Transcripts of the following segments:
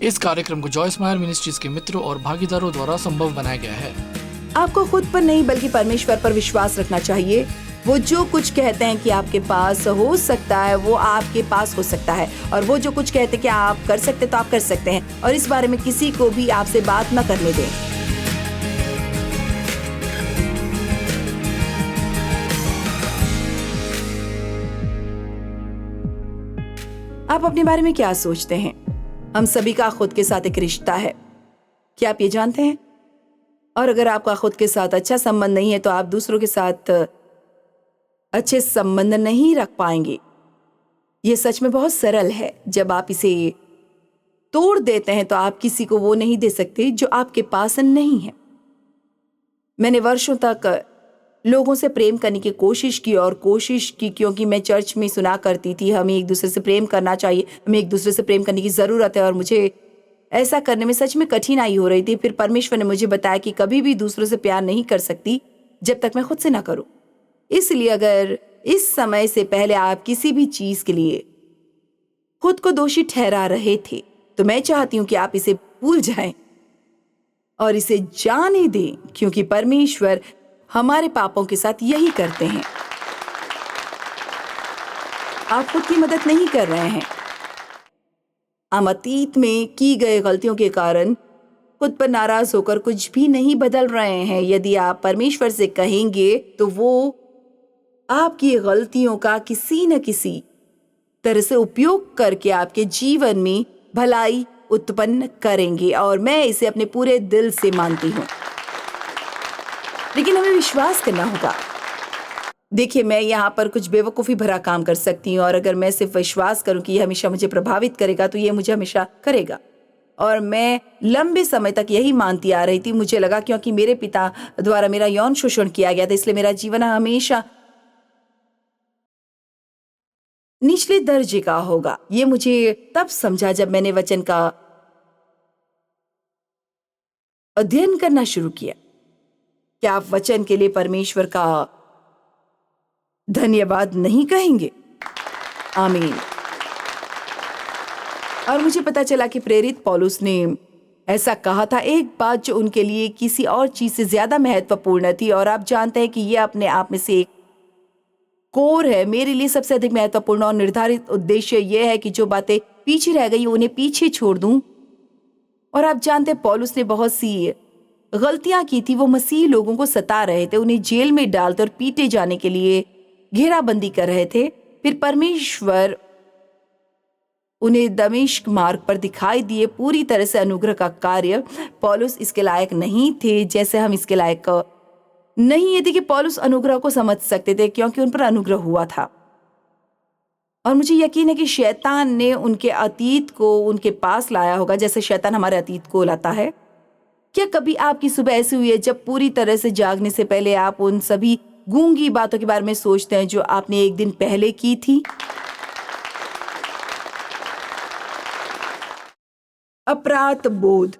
इस कार्यक्रम को जॉय स्माइल मिनिस्ट्रीज के मित्रों और भागीदारों द्वारा संभव बनाया गया है। आपको खुद पर नहीं बल्कि परमेश्वर पर विश्वास रखना चाहिए। वो जो कुछ कहते हैं कि आपके पास हो सकता है वो आपके पास हो सकता है, और वो जो कुछ कहते हैं कि आप कर सकते तो आप कर सकते हैं, और इस बारे में किसी को भी आपसे बात न करने दें। आप अपने बारे में क्या सोचते हैं? हम सभी का खुद के साथ एक रिश्ता है, क्या आप ये जानते हैं? और अगर आपका खुद के साथ अच्छा संबंध नहीं है तो आप दूसरों के साथ अच्छे संबंध नहीं रख पाएंगे। ये सच में बहुत सरल है। जब आप इसे तोड़ देते हैं तो आप किसी को वो नहीं दे सकते जो आपके पास नहीं है। मैंने वर्षों तक लोगों से प्रेम करने की कोशिश की क्योंकि मैं चर्च में सुना करती थी हमें एक दूसरे से प्रेम करना चाहिए, हमें एक दूसरे से प्रेम करने की जरूरत है, और मुझे ऐसा करने में सच में कठिनाई हो रही थी। फिर परमेश्वर ने मुझे बताया कि कभी भी दूसरों से प्यार नहीं कर सकती जब तक मैं खुद से ना करूं। इसलिए अगर इस समय से पहले आप किसी भी चीज के लिए खुद को दोषी ठहरा रहे थे तो मैं चाहती हूं कि आप इसे भूल जाएं और इसे जाने दें, क्योंकि परमेश्वर हमारे पापों के साथ यही करते हैं। आप खुद की मदद नहीं कर रहे हैं। हम अतीत में की गई गलतियों के कारण खुद पर नाराज होकर कुछ भी नहीं बदल रहे हैं। यदि आप परमेश्वर से कहेंगे तो वो आपकी गलतियों का किसी न किसी तरह से उपयोग करके आपके जीवन में भलाई उत्पन्न करेंगे, और मैं इसे अपने पूरे दिल से मानती हूँ। लेकिन हमें विश्वास करना होगा। देखिए, मैं यहाँ पर कुछ बेवकूफ़ी भरा काम कर सकती हूँ, और अगर मैं सिर्फ विश्वास करूँ कि ये हमेशा मुझे प्रभावित करेगा तो ये मुझे हमेशा करेगा। और मैं लंबे समय तक यही मानती आ रही थी। मुझे लगा क्योंकि मेरे पिता द्वारा मेरा यौन शोषण किया गया था, इसलिए मेरा जीवन हमेशा निचले दर्जे का होगा। ये मुझे तब समझा जब मैंने वचन का अध्ययन करना शुरू किया। क्या आप वचन के लिए परमेश्वर का धन्यवाद नहीं कहेंगे? आमीन। और मुझे पता चला कि प्रेरित पौलुस ने ऐसा कहा था, एक बात जो उनके लिए किसी और चीज से ज्यादा महत्वपूर्ण थी, और आप जानते हैं कि यह अपने आप में से एक कोर है। मेरे लिए सबसे अधिक महत्वपूर्ण और निर्धारित उद्देश्य यह है कि जो बातें पीछे रह गई उन्हें पीछे छोड़ दूं। और आप जानते हैं पौलुस ने बहुत सी गलतियां की थी। वो मसीह लोगों को सता रहे थे, उन्हें जेल में डालते और पीटे जाने के लिए घेराबंदी कर रहे थे। फिर परमेश्वर उन्हें दमिश्क मार्ग पर दिखाई दिए। पूरी तरह से अनुग्रह का कार्य। पौलुस इसके लायक नहीं थे, जैसे हम इसके लायक नहीं ये थी कि पौलुस अनुग्रह को समझ सकते थे, क्योंकि उन पर अनुग्रह हुआ था। और मुझे यकीन है कि शैतान ने उनके अतीत को उनके पास लाया होगा, जैसे शैतान हमारे अतीत को लाता है। क्या कभी आपकी सुबह ऐसी हुई है जब पूरी तरह से जागने से पहले आप उन सभी गूंगी बातों के बारे में सोचते हैं जो आपने एक दिन पहले की थी? अपराध बोध।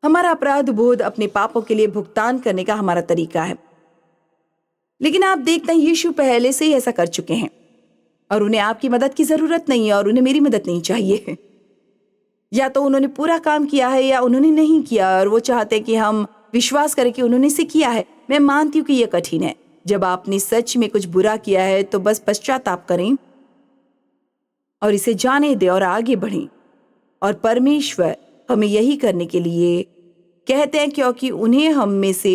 हमारा अपराध बोध अपने पापों के लिए भुगतान करने का हमारा तरीका है। लेकिन आप देखते हैं यीशु पहले से ही ऐसा कर चुके हैं, और उन्हें आपकी मदद की जरूरत नहीं है, और उन्हें मेरी मदद नहीं चाहिए। या तो उन्होंने पूरा काम किया है या उन्होंने नहीं किया, और वो चाहते हैं कि हम विश्वास करें कि उन्होंने इसे किया है। मैं मानती हूँ कि यह कठिन है। जब आपने सच में कुछ बुरा किया है तो बस पश्चाताप करें और इसे जाने दें और आगे बढ़ें। और परमेश्वर हमें यही करने के लिए कहते हैं, क्योंकि उन्हें हम में से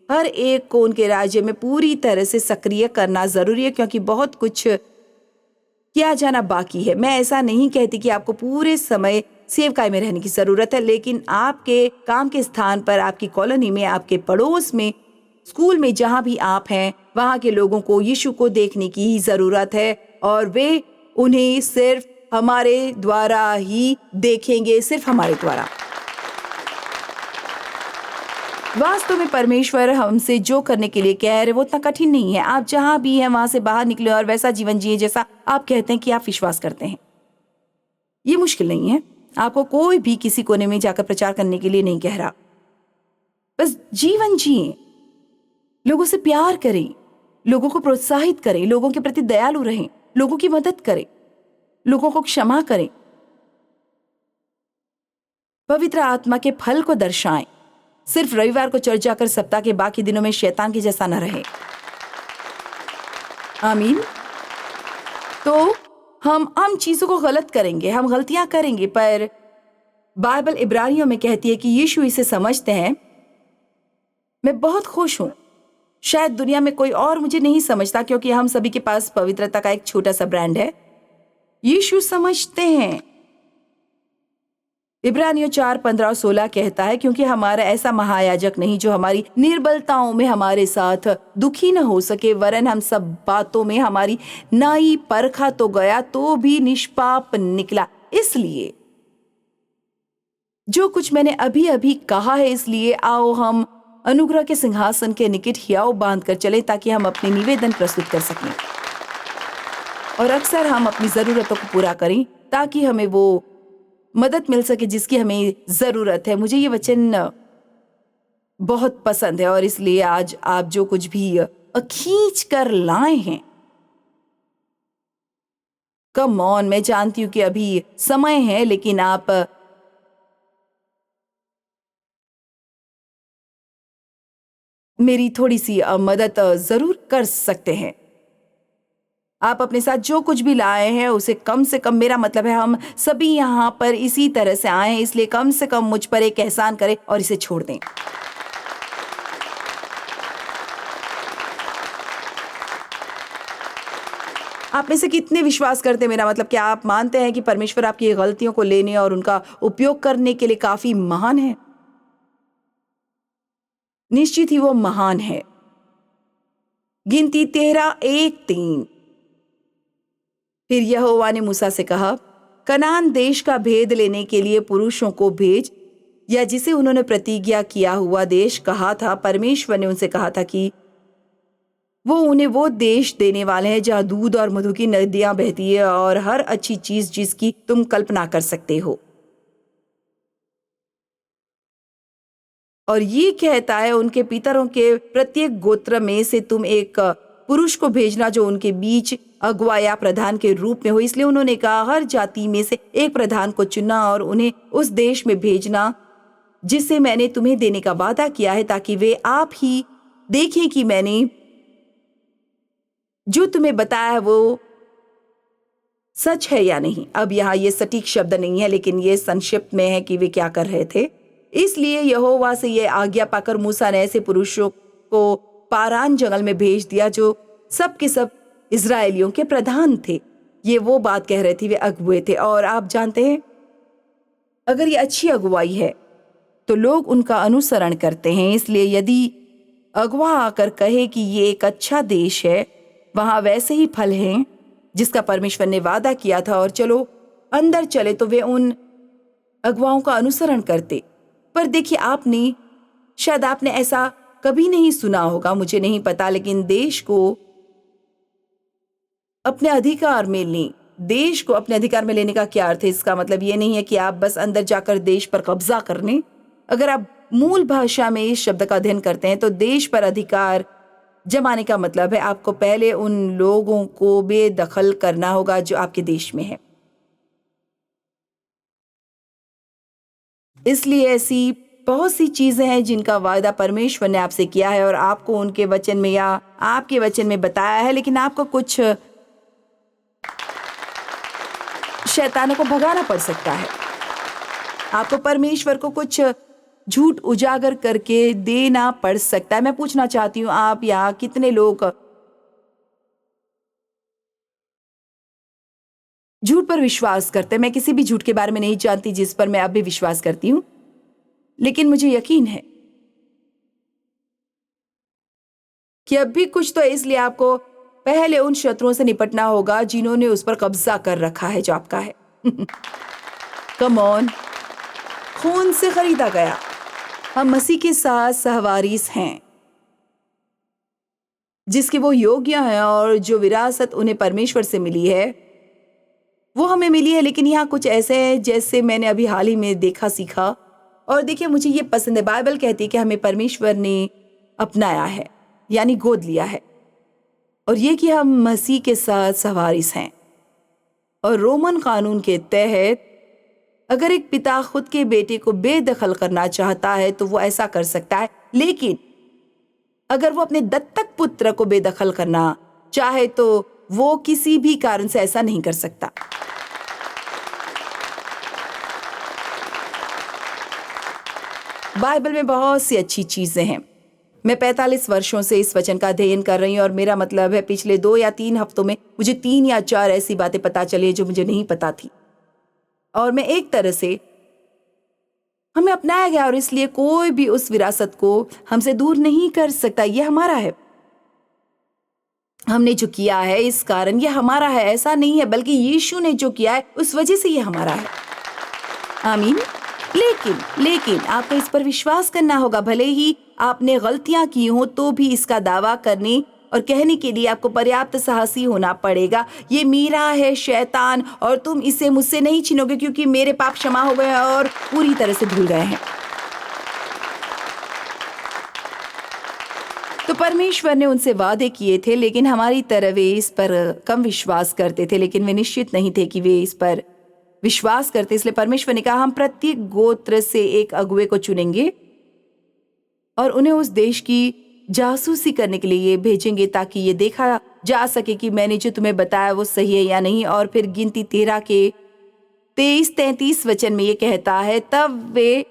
हर एक को उनके राज्य में पूरी तरह से सक्रिय करना जरूरी है, क्योंकि बहुत कुछ किया जाना बाकी है। मैं ऐसा नहीं कहती कि आपको पूरे समय सेवकाई में रहने की जरूरत है, लेकिन आपके काम के स्थान पर, आपकी कॉलोनी में, आपके पड़ोस में, स्कूल में, जहां भी आप हैं, वहां के लोगों को यीशु को देखने की ही जरूरत है, और वे उन्हें सिर्फ हमारे द्वारा ही देखेंगे, सिर्फ हमारे द्वारा। वास्तव में परमेश्वर हमसे जो करने के लिए कह रहे वो उतना कठिन नहीं है। आप जहां भी हैं वहां से बाहर निकले और वैसा जीवन जिए जैसा आप कहते हैं कि आप विश्वास करते हैं। ये मुश्किल नहीं है। आपको कोई भी किसी कोने में जाकर प्रचार करने के लिए नहीं कह रहा। बस जीवन जिए, लोगों से प्यार करें, लोगों को प्रोत्साहित करें, लोगों के प्रति दयालु रहें, लोगों की मदद करें, लोगों को क्षमा करें, पवित्र आत्मा के फल को दर्शाएं। सिर्फ रविवार को चर्च जाकर सप्ताह के बाकी दिनों में शैतान के जैसा न रहे। आमीन। तो हम चीजों को गलत करेंगे, हम गलतियां करेंगे, पर बाइबल इब्रानियों में कहती है कि यीशु इसे समझते हैं। मैं बहुत खुश हूं। शायद दुनिया में कोई और मुझे नहीं समझता, क्योंकि हम सभी के पास पवित्रता का एक छोटा सा ब्रांड है। यीशु समझते हैं। इब्रानियों 4:15-16 कहता है, क्योंकि हमारा ऐसा महायाजक नहीं जो हमारी निर्बलताओं में हमारे साथ दुखी न हो सके, वरन हम सब बातों में हमारी नाई परखा तो गया तो भी निष्पाप निकला। इसलिए जो कुछ मैंने अभी अभी कहा है, इसलिए आओ हम अनुग्रह के सिंहासन के निकट हियाव बांध कर चले, ताकि हम अपने निवेदन प्रस्तुत कर सकें और अक्सर हम अपनी जरूरतों को पूरा करें, ताकि हमें वो मदद मिल सके जिसकी हमें जरूरत है। मुझे ये वचन बहुत पसंद है और इसलिए आज आप जो कुछ भी खींच कर लाए हैं, कम ऑन, मैं जानती हूं कि अभी समय है, लेकिन आप मेरी थोड़ी सी मदद जरूर कर सकते हैं। आप अपने साथ जो कुछ भी लाए हैं उसे कम से कम, मेरा मतलब है हम सभी यहाँ पर इसी तरह से आए हैं, इसलिए कम से कम मुझ पर एक एहसान करें और इसे छोड़ दें। आप में से कितने विश्वास करते हैं, मेरा मतलब क्या आप मानते हैं कि परमेश्वर आपकी गलतियों को लेने और उनका उपयोग करने के लिए काफी महान है? निश्चित ही वो महान है। गिनती 13:1-3। फिर यहोवा ने मूसा से कहा, कनान देश का भेद लेने के लिए पुरुषों को भेज, या जिसे उन्होंने प्रतिज्ञा किया हुआ देश कहा था। परमेश्वर ने उनसे कहा था कि वो उन्हें वो देश देने वाले हैं जहां दूध और मधु की नदियां बहती है और हर अच्छी चीज जिसकी तुम कल्पना कर सकते हो। और ये कहता है, उनके पितरों के प्रत्येक गोत्र में से तुम एक पुरुष को भेजना जो उनके बीच अगुवा या प्रधान के रूप में हो। इसलिए उन्होंने कहा, हर जाति में से एक प्रधान को चुनना और उन्हें उस देश में भेजना जिसे मैंने तुम्हें देने का वादा किया है, ताकि वे आप ही देखें कि मैंने जो तुम्हें बताया है वो सच है या नहीं। अब यहाँ ये सटीक शब्द नहीं है, लेकिन ये संक्षिप्त में है कि वे क्या कर रहे थे। इसलिए यहोवा से ये आज्ञा पाकर मूसा ने ऐसे पुरुषों को पारान जंगल में भेज दिया जो सब के सब इजरायलियों के प्रधान थे। ये वो बात कह रहे थे, वे अगुए थे। और आप जानते हैं, अगर ये अच्छी अगुवाई है तो लोग उनका अनुसरण करते हैं। इसलिए यदि अगुआ आकर कहे कि ये एक अच्छा देश है, वहां वैसे ही फल हैं जिसका परमेश्वर ने वादा किया था, और चलो अंदर चले, तो वे उन अगुवाओं का अनुसरण करते। पर देखिए, शायद आपने ऐसा कभी नहीं सुना होगा, मुझे नहीं पता, लेकिन देश को अपने अधिकार में लें। देश को अपने अधिकार में लेने का क्या अर्थ है? इसका मतलब ये नहीं है कि आप बस अंदर जाकर देश पर कब्जा कर लें। अगर आप मूल भाषा में इस शब्द का अध्ययन करते हैं तो देश पर अधिकार जमाने का मतलब है आपको पहले उन लोगों को बेदखल करना होगा जो आपके देश में है। इसलिए ऐसी बहुत सी चीजें हैं जिनका वायदा परमेश्वर ने आपसे किया है और आपको उनके वचन में या आपके वचन में बताया है, लेकिन आपको कुछ शैतानों को भगाना पड़ सकता है। आपको परमेश्वर को कुछ झूठ उजागर करके देना पड़ सकता है। मैं पूछना चाहती हूँ, आप यहाँ कितने लोग झूठ पर विश्वास करते हैं? मैं किसी भी झूठ के बारे में नहीं जानती जिस पर मैं अब भी विश्वास करती हूँ, लेकिन मुझे यकीन है कि अब भी कुछ तो है। इसलिए आपको पहले उन शत्रुओं से निपटना होगा जिन्होंने उस पर कब्जा कर रखा है जो आपका है। कम ऑन, खून से खरीदा गया। हम मसीह के साथ सहवारिस हैं, जिसके वो योग्य हैं, और जो विरासत उन्हें परमेश्वर से मिली है वो हमें मिली है। लेकिन यहाँ कुछ ऐसे हैं जैसे मैंने अभी हाल ही में देखा सीखा, और देखिए मुझे ये पसंद है। बाइबल कहती है कि हमें परमेश्वर ने अपनाया है, यानी गोद लिया है, और ये कि हम मसीह के साथ सवारिस हैं। और रोमन कानून के तहत अगर एक पिता खुद के बेटे को बेदखल करना चाहता है तो वो ऐसा कर सकता है, लेकिन अगर वो अपने दत्तक पुत्र को बेदखल करना चाहे तो वो किसी भी कारण से ऐसा नहीं कर सकता। बाइबल में बहुत सी अच्छी चीजें हैं। मैं 45 वर्षों से इस वचन का अध्ययन कर रही हूँ और मेरा मतलब है पिछले 2 या 3 हफ्तों में मुझे 3 या 4 ऐसी बातें पता चली जो मुझे नहीं पता थी, और मैं एक तरह से हमें अपनाया गया और इसलिए कोई भी उस विरासत को हमसे दूर नहीं कर सकता। ये हमारा है, हमने जो किया है इस कारण ये हमारा है, ऐसा नहीं है, बल्कि यीशु ने जो किया है उस वजह से ये हमारा है। आमीन। लेकिन आपको इस पर विश्वास करना होगा। भले ही आपने गलतियां की हो तो भी इसका दावा करने और कहने के लिए आपको पर्याप्त साहसी होना पड़ेगा। ये मेरा है शैतान और तुम इसे मुझसे नहीं छीनोगे क्योंकि मेरे पाप क्षमा हो गए और पूरी तरह से धुल गए हैं। तो परमेश्वर ने उनसे वादे किए थे, लेकिन हमारी तरह वे इस पर कम विश्वास करते थे, लेकिन वे निश्चित नहीं थे कि वे इस पर विश्वास करते। इसलिए परमेश्वर ने कहा हम प्रत्येक गोत्र से एक अगुवे को चुनेंगे और उन्हें उस देश की जासूसी करने के लिए भेजेंगे ताकि ये देखा जा सके कि मैंने जो तुम्हें बताया वो सही है या नहीं। और फिर गिनती 13 के 23-33 वचन में ये कहता है, तब वे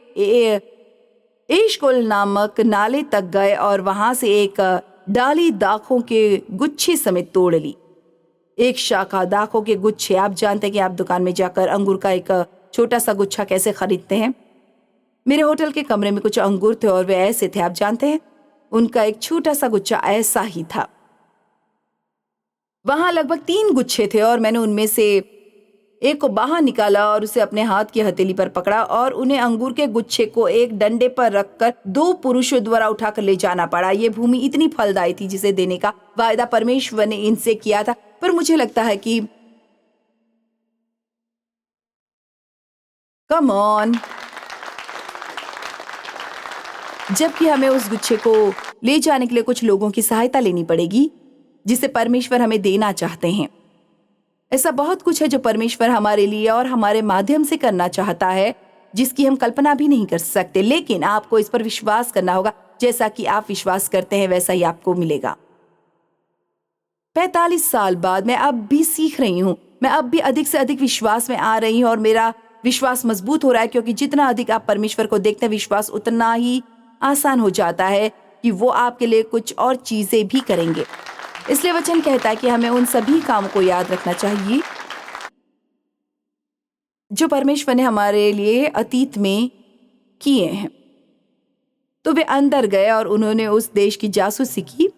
एशकोल नामक नाले तक गए और वहां से एक डाली दाखों के गुच्छे समेत तोड़ ली। एक शाखा दाखों के गुच्छे, आप जानते हैं कि आप दुकान में जाकर अंगूर का एक छोटा सा गुच्छा कैसे खरीदते हैं। मेरे होटल के कमरे में कुछ अंगूर थे और वे ऐसे थे, आप जानते हैं, उनका एक छोटा सा गुच्छा ऐसा ही था। वहां लगभग 3 गुच्छे थे और मैंने उनमें से एक को बाहर निकाला और उसे अपने हाथ की हथेली पर पकड़ा और उन्हें अंगूर के गुच्छे को एक डंडे पर रखकर 2 पुरुषों द्वारा उठाकर ले जाना पड़ा। ये भूमि इतनी फलदायी थी जिसे देने का वायदा परमेश्वर ने इनसे किया था, पर मुझे लगता है कि कम ऑन, जबकि हमें उस गुच्छे को ले जाने के लिए कुछ लोगों की सहायता लेनी पड़ेगी जिसे परमेश्वर हमें देना चाहते हैं। ऐसा बहुत कुछ है जो परमेश्वर हमारे लिए और हमारे माध्यम से करना चाहता है जिसकी हम कल्पना भी नहीं कर सकते, लेकिन आपको इस पर विश्वास करना होगा। जैसा कि आप विश्वास करते हैं वैसा ही आपको मिलेगा। 45 साल बाद मैं अब भी सीख रही हूँ, मैं अब भी अधिक से अधिक विश्वास में आ रही हूँ और मेरा विश्वास मजबूत हो रहा है, क्योंकि जितना अधिक आप परमेश्वर को देखते हैं विश्वास उतना ही आसान हो जाता है कि वो आपके लिए कुछ और चीजें भी करेंगे। इसलिए वचन कहता है कि हमें उन सभी कामों को याद रखना चाहिए जो परमेश्वर ने हमारे लिए अतीत में किए हैं। तो वे अंदर गए और उन्होंने उस देश की जासूसी की।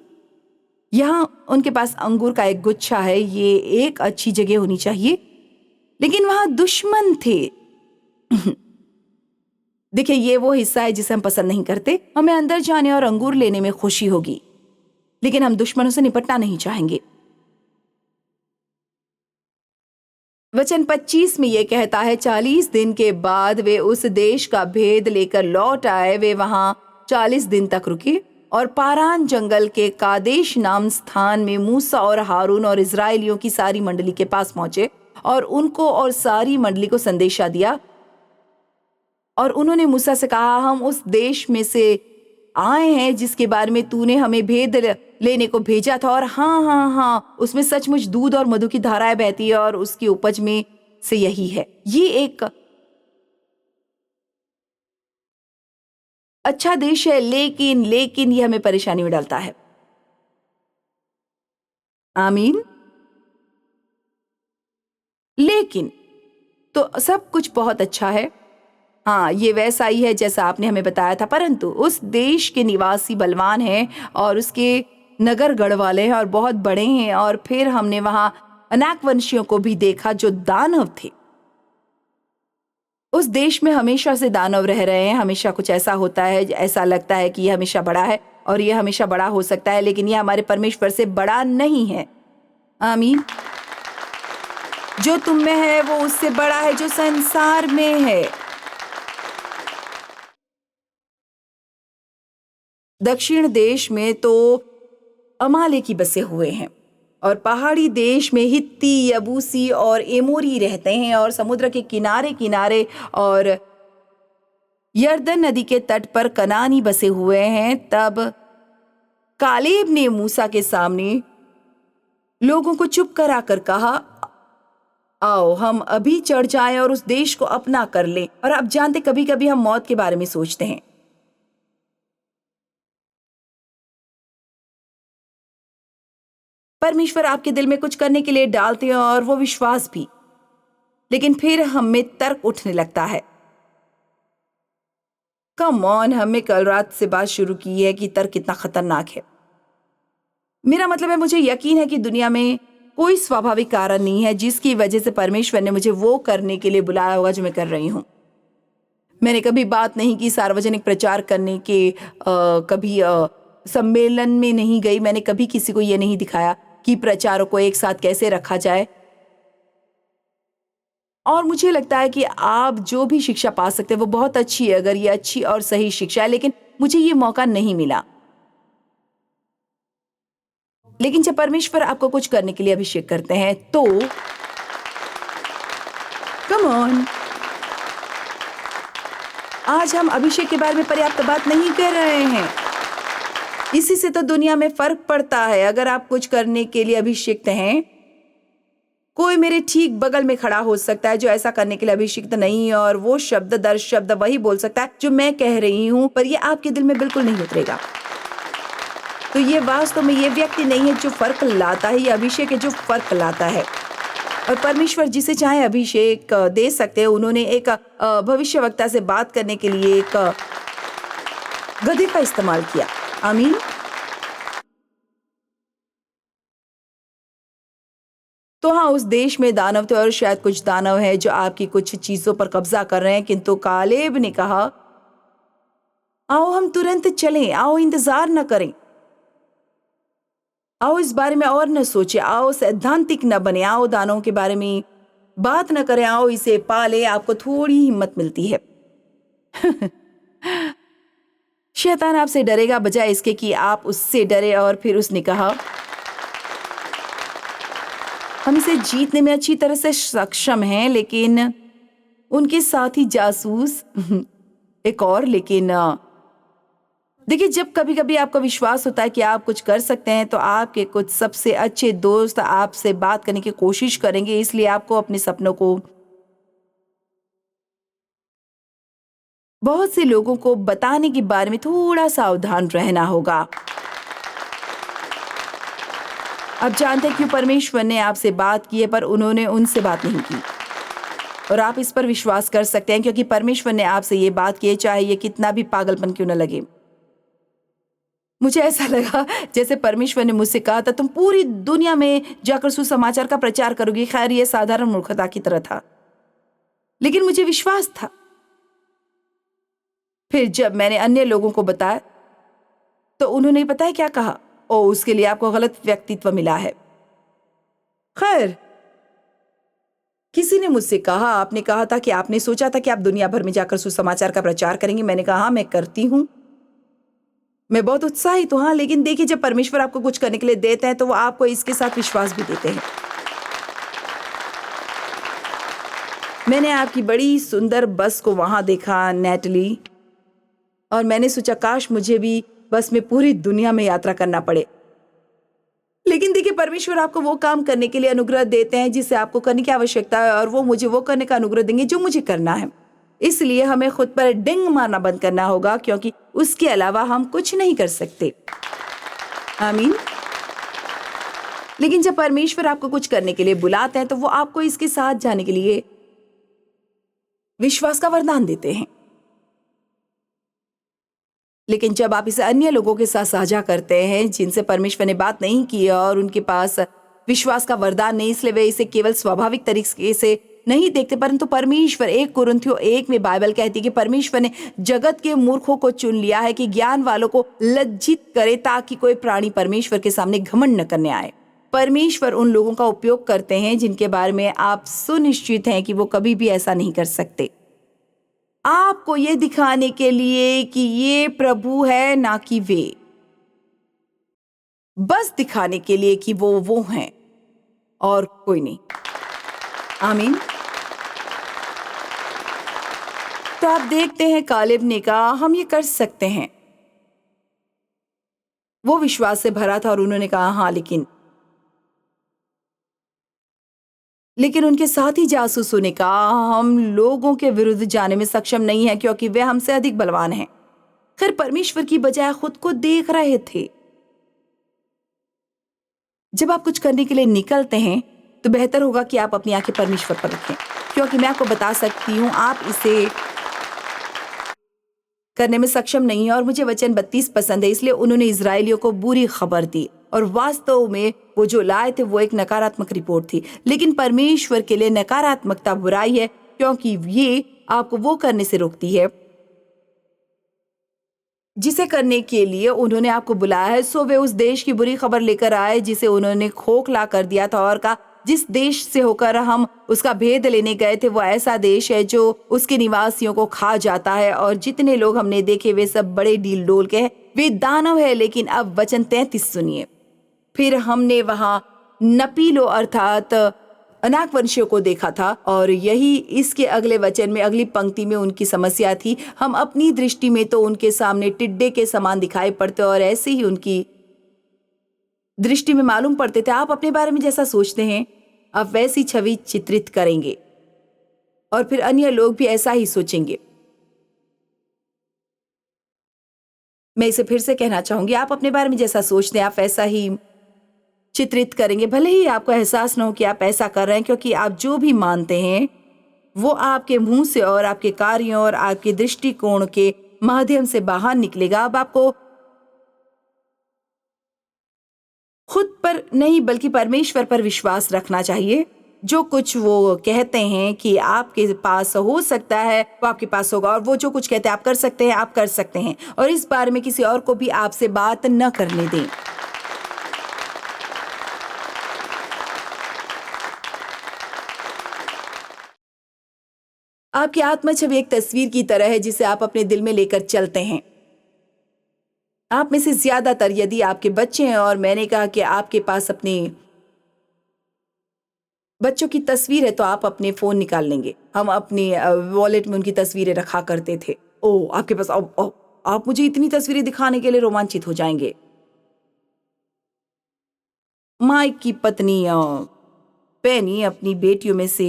यहाँ उनके पास अंगूर का एक गुच्छा है, ये एक अच्छी जगह होनी चाहिए, लेकिन वहां दुश्मन थे। देखिए, ये वो हिस्सा है जिसे हम पसंद नहीं करते। हमें अंदर जाने और अंगूर लेने में खुशी होगी, लेकिन हम दुश्मनों से निपटना नहीं चाहेंगे। वचन 25 में यह कहता है, 40 दिन के बाद वे उस देश का भेद लेकर लौट आए। वे वहां 40 दिन तक रुके और पारान जंगल के कादेश नाम स्थान में मूसा और हारून और इजराइलियों की सारी मंडली के पास पहुंचे और उनको और सारी मंडली को संदेशा दिया। और उन्होंने मूसा से कहा, हम उस देश में से आए हैं जिसके बारे में तूने हमें भेद लेने को भेजा था, और हाँ, उसमें सचमुच दूध और मधु की धाराएं बहती है और उसकी उपज में से यही है। ये एक अच्छा देश है, लेकिन ये हमें परेशानी में डालता है। आमीन। लेकिन तो सब कुछ बहुत अच्छा है, हाँ, ये वैसा ही है जैसा आपने हमें बताया था, परंतु उस देश के निवासी बलवान हैं और उसके नगर गढ़ वाले हैं और बहुत बड़े हैं। और फिर हमने वहां अनाक वंशियों को भी देखा जो दानव थे। उस देश में हमेशा से दानव रह रहे हैं। हमेशा कुछ ऐसा होता है, ऐसा लगता है कि ये हमेशा बड़ा है और ये हमेशा बड़ा हो सकता है, लेकिन ये हमारे परमेश्वर से बड़ा नहीं है। आमीन। जो तुम में है वो उससे बड़ा है जो संसार में है। दक्षिण देश में तो अमालेकी बसे हुए हैं और पहाड़ी देश में हित्ती, यबूसी और एमोरी रहते हैं और समुद्र के किनारे किनारे और यरदन नदी के तट पर कनानी बसे हुए हैं। तब कालेब ने मूसा के सामने लोगों को चुप कराकर कहा, आओ हम अभी चढ़ जाएं और उस देश को अपना कर लें। और आप जानते, कभी कभी हम मौत के बारे में सोचते हैं। परमेश्वर आपके दिल में कुछ करने के लिए डालते हैं और वो विश्वास भी, लेकिन फिर हम में तर्क उठने लगता है। कम ऑन, हमने कल रात से बात शुरू की है कि तर्क कितना खतरनाक है। मेरा मतलब है, मुझे यकीन है कि दुनिया में कोई स्वाभाविक कारण नहीं है जिसकी वजह से परमेश्वर ने मुझे वो करने के लिए बुलाया होगा जो मैं कर रही हूँ। मैंने कभी बात नहीं की सार्वजनिक प्रचार करने के, कभी सम्मेलन में नहीं गई। मैंने कभी किसी को ये नहीं दिखाया कि प्रचारों को एक साथ कैसे रखा जाए। और मुझे लगता है कि आप जो भी शिक्षा पा सकते हैं वो बहुत अच्छी है, अगर ये अच्छी और सही शिक्षा है, लेकिन मुझे ये मौका नहीं मिला। लेकिन जब परमेश्वर आपको कुछ करने के लिए अभिषेक करते हैं तो कम ऑन, आज हम अभिषेक के बारे में पर्याप्त बात नहीं कर रहे हैं। इसी से तो दुनिया में फर्क पड़ता है। अगर आप कुछ करने के लिए अभिषिक्त हैं, कोई मेरे ठीक बगल में खड़ा हो सकता है जो ऐसा करने के लिए अभिषिक्त नहीं है, और वो शब्द दर शब्द वही बोल सकता है जो मैं कह रही हूं, पर ये आपके दिल में बिल्कुल नहीं उतरेगा। तो ये वास्तव में ये व्यक्ति नहीं है जो फर्क लाता है, ये अभिषेक है जो फर्क लाता है। और परमेश्वर जिसे चाहे अभिषेक दे सकते हैं। उन्होंने एक भविष्यवक्ता से बात करने के लिए एक गधे का इस्तेमाल किया। आमीन। तो हाँ, उस देश में दानव थे और शायद कुछ दानव हैं जो आपकी कुछ चीजों पर कब्जा कर रहे हैं, किंतु कालेब ने कहा, आओ हम तुरंत चलें, आओ इंतजार न करें, आओ इस बारे में और न सोचे, आओ सैद्धांतिक न बने, आओ दानों के बारे में बात न करें, आओ इसे पाले। आपको थोड़ी हिम्मत मिलती है। शैतान आपसे डरेगा बजाय इसके कि आप उससे डरे। और फिर उसने कहा, हम इसे जीतने में अच्छी तरह से सक्षम हैं, लेकिन उनके साथी जासूस एक और। लेकिन देखिए, जब कभी कभी आपको विश्वास होता है कि आप कुछ कर सकते हैं, तो आपके कुछ सबसे अच्छे दोस्त आपसे बात करने की कोशिश करेंगे। इसलिए आपको अपने सपनों को बहुत से लोगों को बताने के बारे में थोड़ा सावधान रहना होगा। आप जानते हैं क्यों परमेश्वर ने आपसे बात की है, पर उन्होंने उनसे बात नहीं की। और आप इस पर विश्वास कर सकते हैं क्योंकि परमेश्वर ने आपसे ये बात की है, चाहे ये कितना भी पागलपन क्यों न लगे। मुझे ऐसा लगा जैसे परमेश्वर ने मुझसे कहा था, तुम पूरी दुनिया में जाकर सुसमाचार का प्रचार करोगी। खैर, ये साधारण मूर्खता की तरह था, लेकिन मुझे विश्वास था। फिर जब मैंने अन्य लोगों को बताया तो उन्होंने पता है क्या कहा? ओ, उसके लिए आपको गलत व्यक्तित्व मिला है। खैर, किसी ने मुझसे कहा, आपने कहा था कि आपने सोचा था कि आप दुनिया भर में जाकर सुसमाचार का प्रचार करेंगे। मैंने कहा, हाँ, मैं करती हूँ, मैं बहुत उत्साहित हूँ। हाँ, लेकिन देखिए, जब परमेश्वर आपको कुछ करने के लिए देते हैं तो वो आपको इसके साथ विश्वास भी देते हैं। मैंने आपकी बड़ी सुंदर बस को वहां देखा, नेटली, और मैंने सोचा काश मुझे भी बस में पूरी दुनिया में यात्रा करना पड़े। लेकिन देखिए, परमेश्वर आपको वो काम करने के लिए अनुग्रह देते हैं जिसे आपको करने की आवश्यकता है, और वो मुझे वो करने का अनुग्रह देंगे जो मुझे करना है। इसलिए हमें खुद पर डिंग मारना बंद करना होगा, क्योंकि उसके अलावा हम कुछ नहीं कर सकते। आमीन। लेकिन जब परमेश्वर आपको कुछ करने के लिए बुलाते हैं तो वो आपको इसके साथ जाने के लिए विश्वास का वरदान देते हैं। लेकिन जब आप इसे अन्य लोगों के साथ साझा करते हैं जिनसे परमेश्वर ने बात नहीं की और उनके पास विश्वास का वरदान नहीं, इसलिए वे इसे केवल स्वाभाविक तरीके से नहीं देखते, परंतु परमेश्वर 1 कुरिन्थियों 1 में बाइबल कहती है कि परमेश्वर ने जगत के मूर्खों को चुन लिया है कि ज्ञान वालों को लज्जित करे, ताकि कोई प्राणी परमेश्वर के सामने घमंड न करने आए। परमेश्वर उन लोगों का उपयोग करते हैं जिनके बारे में आप सुनिश्चित हैं कि वो कभी भी ऐसा नहीं कर सकते, आपको ये दिखाने के लिए कि ये प्रभु है, ना कि वे, बस दिखाने के लिए कि वो हैं। और कोई नहीं। आमीन। तो आप देखते हैं कालेब ने कहा हम ये कर सकते हैं। वो विश्वास से भरा था और उन्होंने कहा हाँ, लेकिन उनके साथी जासूसों ने कहा हम लोगों के विरुद्ध जाने में सक्षम नहीं है क्योंकि वे हमसे अधिक बलवान हैं। खैर परमेश्वर की बजाय खुद को देख रहे थे। जब आप कुछ करने के लिए निकलते हैं तो बेहतर होगा कि आप अपनी आंखें परमेश्वर पर रखें, क्योंकि मैं आपको बता सकती हूँ आप इसे करने में सक्षम नहीं है। और मुझे वचन 32 पसंद है, इसलिए उन्होंने इजरायलियों को बुरी खबर दी और वास्तव में वो जो लाए थे वो एक नकारात्मक रिपोर्ट थी। लेकिन परमेश्वर के लिए नकारात्मकता बुराई है, क्योंकि ये आपको वो करने से रोकती है जिसे करने के लिए उन्होंने आपको बुलाया है। सो वे उस देश की बुरी खबर लेकर आए जिसे उन्होंने खोखला कर दिया था और कहा जिस देश से होकर हम उसका भेद लेने गए थे वो ऐसा देश है जो उसके निवासियों को खा जाता है और जितने लोग हमने देखे वे सब बड़े डील डोल के हैं, वे दानव है। लेकिन अब वचन 33 सुनिए। फिर हमने वहां नपीलो अर्थात अनाकवंशियों को देखा था और यही इसके अगले वचन में अगली पंक्ति में उनकी समस्या थी। हम अपनी दृष्टि में तो उनके सामने टिड्डे के समान दिखाई पड़ते और ऐसे ही उनकी दृष्टि में मालूम पड़ते थे। आप अपने बारे में जैसा सोचते हैं आप वैसी छवि चित्रित करेंगे और फिर अन्य लोग भी ऐसा ही सोचेंगे। मैं इसे फिर से कहना चाहूंगी, आप अपने बारे में जैसा सोचते हैं आप वैसा ही चित्रित करेंगे, भले ही आपको एहसास न हो कि आप ऐसा कर रहे हैं, क्योंकि आप जो भी मानते हैं वो आपके मुंह से और आपके कार्यों और आपके दृष्टिकोण के माध्यम से बाहर निकलेगा। अब आपको खुद पर नहीं बल्कि परमेश्वर पर विश्वास रखना चाहिए। जो कुछ वो कहते हैं कि आपके पास हो सकता है वो आपके पास होगा, और वो जो कुछ कहते हैं आप कर सकते हैं आप कर सकते हैं, और इस बारे में किसी और को भी आपसे बात न करने दें। आपकी आत्मा छवि एक तस्वीर की तरह है जिसे आप अपने दिल में लेकर चलते हैं। आप में से ज्यादातर यदि आपके बच्चे हैं, और मैंने कहा कि आपके पास अपने बच्चों की तस्वीर है, तो आप अपने फोन निकाल लेंगे। हम अपने वॉलेट में उनकी तस्वीरें रखा करते थे। ओ आपके पास आप मुझे इतनी तस्वीरें दिखाने के लिए रोमांचित हो जाएंगे। माइक की पत्नी पेनी अपनी बेटियों में से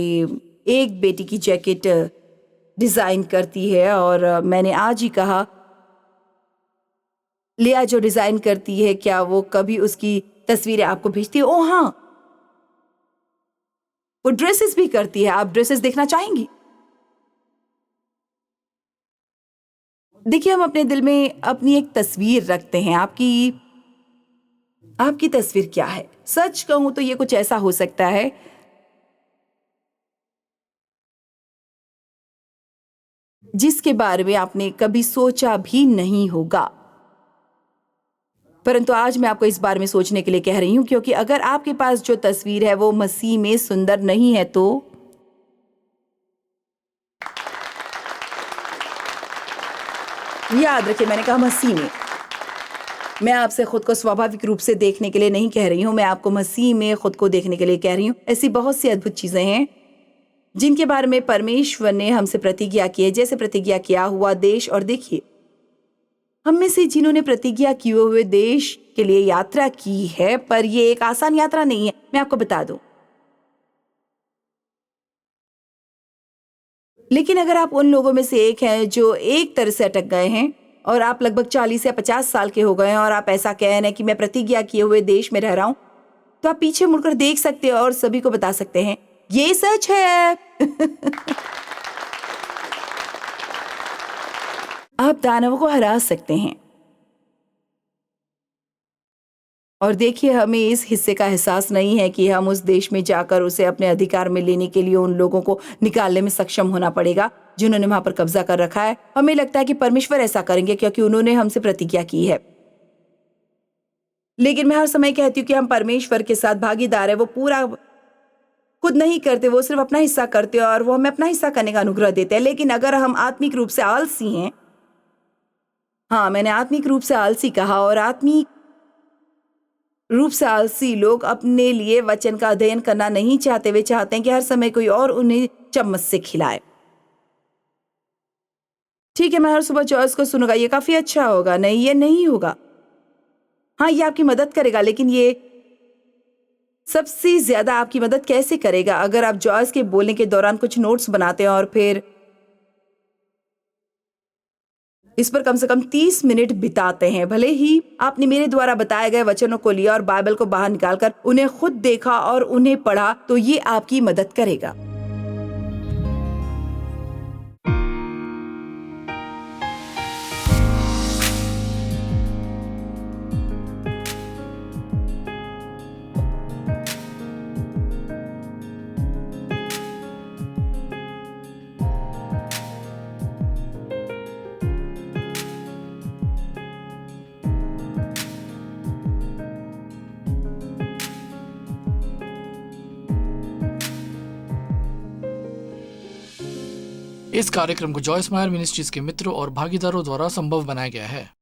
एक बेटी की जैकेट डिजाइन करती है, और मैंने आज ही कहा लिया जो डिजाइन करती है क्या वो कभी उसकी तस्वीरें आपको भेजती है? ओ हाँ, वो ड्रेसेस भी करती है। आप ड्रेसेस देखना चाहेंगी? देखिए हम अपने दिल में अपनी एक तस्वीर रखते हैं। आपकी तस्वीर क्या है? सच कहूं तो ये कुछ ऐसा हो सकता है जिसके बारे में आपने कभी सोचा भी नहीं होगा, परंतु आज मैं आपको इस बारे में सोचने के लिए कह रही हूं, क्योंकि अगर आपके पास जो तस्वीर है वो मसीह में सुंदर नहीं है तो याद रखिए मैंने कहा मसीह में। मैं आपसे खुद को स्वाभाविक रूप से देखने के लिए नहीं कह रही हूं, मैं आपको मसीह में खुद को देखने के लिए कह रही हूं। ऐसी बहुत सी अद्भुत चीजें हैं जिनके बारे में परमेश्वर ने हमसे प्रतिज्ञा की है, जैसे प्रतिज्ञा किया हुआ देश। और देखिए हम में से जिन्होंने प्रतिज्ञा किए हुए देश के लिए यात्रा की है, पर यह एक आसान यात्रा नहीं है, मैं आपको बता दूं। लेकिन अगर आप उन लोगों में से एक हैं जो एक तरह से अटक गए हैं और आप लगभग 40 या 50 साल के हो गए हैं और आप ऐसा कह रहे हैं कि मैं प्रतिज्ञा किए हुए देश में रह रहा हूं, तो आप पीछे मुड़कर देख सकते हैं और सभी को बता सकते हैं ये सच है। आप दानवों को हरा सकते हैं। और देखिए हमें इस हिस्से का एहसास नहीं है कि हम उस देश में जाकर उसे अपने अधिकार में लेने के लिए उन लोगों को निकालने में सक्षम होना पड़ेगा जिन्होंने वहां पर कब्जा कर रखा है। हमें लगता है कि परमेश्वर ऐसा करेंगे क्योंकि उन्होंने हमसे प्रतिज्ञा की है। लेकिन मैं हर समय कहती हूँ कि हम परमेश्वर के साथ भागीदार है। वो पूरा खुद नहीं करते, वो सिर्फ अपना हिस्सा करते हैं और वो हमें अपना हिस्सा करने का अनुग्रह देते हैं। लेकिन अगर हम आत्मिक रूप से आलसी हैं, हाँ मैंने आत्मिक रूप से आलसी कहा, और आत्मिक रूप से आलसी लोग अपने लिए वचन का अध्ययन करना नहीं चाहते। वे चाहते हैं कि हर समय कोई और उन्हें चम्मच से खिलाए। ठीक है, मैं हर सुबह जॉयस को सुनूंगा, ये काफी अच्छा होगा। नहीं, ये नहीं होगा। हाँ, ये आपकी मदद करेगा, लेकिन ये सबसे ज्यादा आपकी मदद कैसे करेगा अगर आप जॉयस के बोलने के दौरान कुछ नोट्स बनाते हैं और फिर इस पर कम से कम 30 मिनट बिताते हैं। भले ही आपने मेरे द्वारा बताए गए वचनों को लिया और बाइबल को बाहर निकालकर उन्हें खुद देखा और उन्हें पढ़ा, तो ये आपकी मदद करेगा। इस कार्यक्रम को जॉयस मायर मिनिस्ट्रीज के मित्रों और भागीदारों द्वारा संभव बनाया गया है।